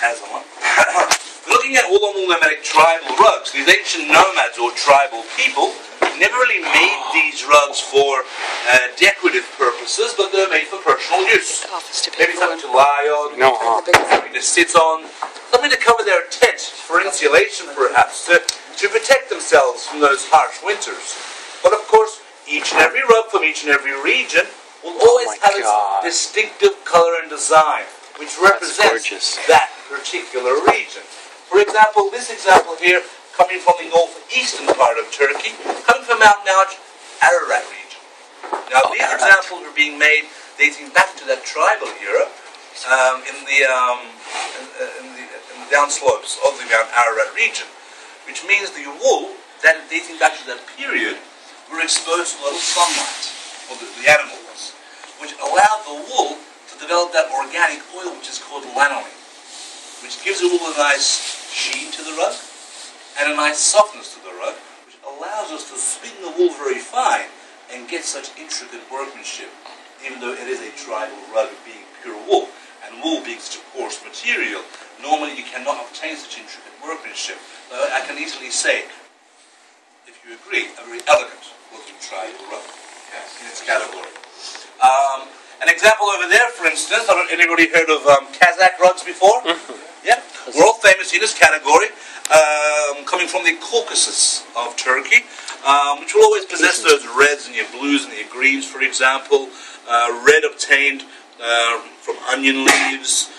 As I'm on. Looking at all the nomadic tribal rugs, these ancient nomads or tribal people never really made these rugs for decorative purposes, but they're made for personal use. Maybe something to lie on, something to sit on, something to cover their tent, for insulation perhaps, to protect themselves from those harsh winters. But of course, each and every rug from each and every region will always have its distinctive color and design, which represents that particular region. For example, this example here, coming from the northeastern part of Turkey, coming from Mount Nauj, Ararat region. Now, these examples were being made dating back to that tribal era in the downslopes of the Mount Ararat region, which means the wool that dating back to that period were exposed to a lot of sunlight, or the animal was, which allowed the wool to develop that organic oil which is called lanolin, which gives the wool a nice sheen to the rug and a nice softness to the rug, which allows us to spin the wool very fine and get such intricate workmanship, even though it is a tribal rug being pure wool, and wool being such a coarse material. Normally you cannot obtain such intricate workmanship. I can easily say, if you agree, a very elegant looking tribal rug in its category. An example over there, for instance, have anybody heard of Kazakh rugs before? Yeah, world famous in this category, coming from the Caucasus of Turkey, which will always possess those reds and your blues and your greens, for example. Red obtained from onion leaves,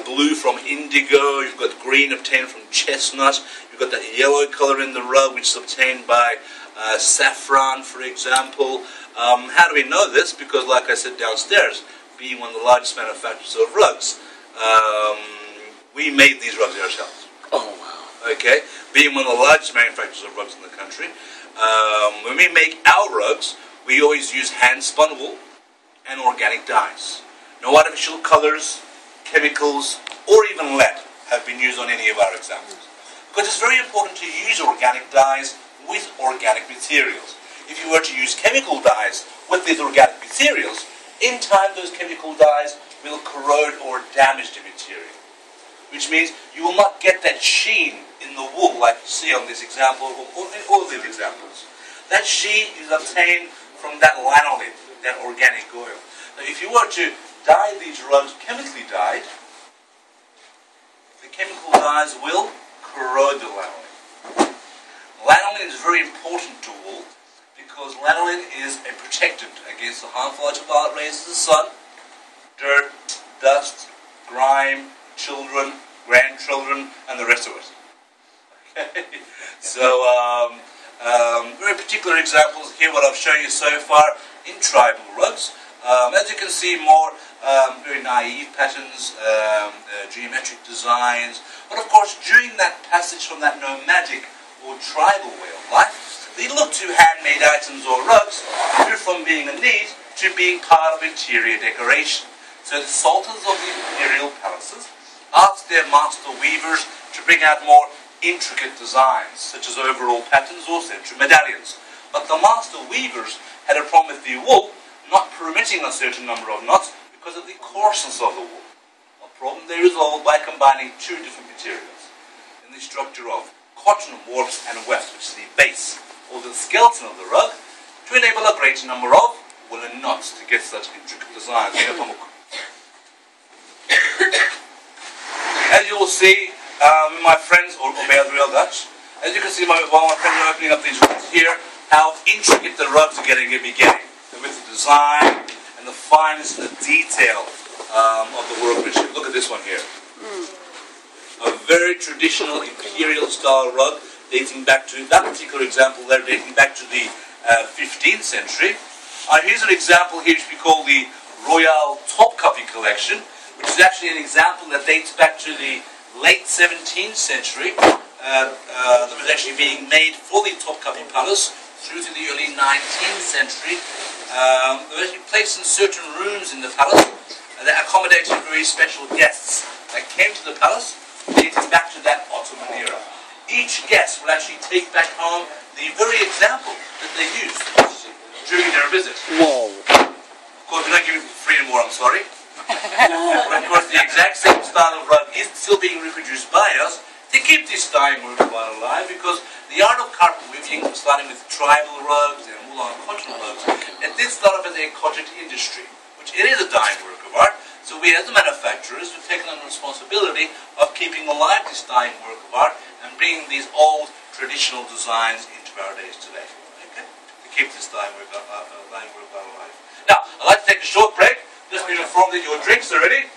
blue from indigo, you've got green obtained from chestnut, you've got that yellow colour in the rug which is obtained by saffron, for example. How do we know this? Because, like I said downstairs, being one of the largest manufacturers of rugs, we made these rugs ourselves. Oh, wow. Okay? Being one of the largest manufacturers of rugs in the country, when we make our rugs, we always use hand-spun wool and organic dyes. No artificial colours, chemicals, or even lead have been used on any of our examples. Because it's very important to use organic dyes with organic materials. If you were to use chemical dyes with these organic materials, in time those chemical dyes will corrode or damage the material. Which means you will not get that sheen in the wool like you see on this example, or in all of these examples. That sheen is obtained from that lanolin, that organic oil. Now if you were to dye these rugs chemically dyed, the chemical dyes will corrode the lanolin. Lanolin is very important to wool because lanolin is a protectant against the harmful ultraviolet rays of the sun, dirt, dust, grime, children, grandchildren, and the rest of it. Okay? So, very particular examples here, what I've shown you so far in tribal rugs. As you can see, more very naive patterns, geometric designs, but of course during that passage from that nomadic or tribal way of life, they look to handmade items or rugs move from being a need to being part of interior decoration. So the sultans of the imperial palaces asked their master weavers to bring out more intricate designs, such as overall patterns or central medallions. But the master weavers had a problem with the wool not permitting a certain number of knots because of the coarseness of the wool. A problem they resolved by combining two different materials in the structure of cotton warps and weft, which is the base or the skeleton of the rug, to enable a greater number of woolen knots to get such intricate designs. As you will see, my friends, or real Dutch, as you can see while my friends are opening up these rugs here, how intricate the rugs are getting in the beginning, with the design and the fineness and the detail of the workmanship. Look at this one here. A very traditional imperial style rug dating back to, that particular example there, dating back to the 15th century. Here's an example here which we call the Royal Topkapi collection, which is actually an example that dates back to the late 17th century. That was actually being made for the Topkapi Palace through to the early 19th century. They were actually placed in certain rooms in the palace that accommodated very special guests that came to the palace dating back to that Ottoman era. Each guest will actually take back home the very example that they used during their visit. Whoa. Of course, we're not giving it free anymore, I'm sorry. But of course, the exact same style of rug is still being reproduced by us to keep this dying work of art alive, because the art of carpet weaving, starting with tribal rugs and Mulan cultural rugs, it did start off as a cottage industry, which it is a dying work of art. So we as the manufacturers have taken on the responsibility of keeping alive this dying work of art and bringing these old traditional designs into our days today. Okay? To keep this dying work of art alive. Now, I'd like to take a short break. Just been informed that your drinks are ready.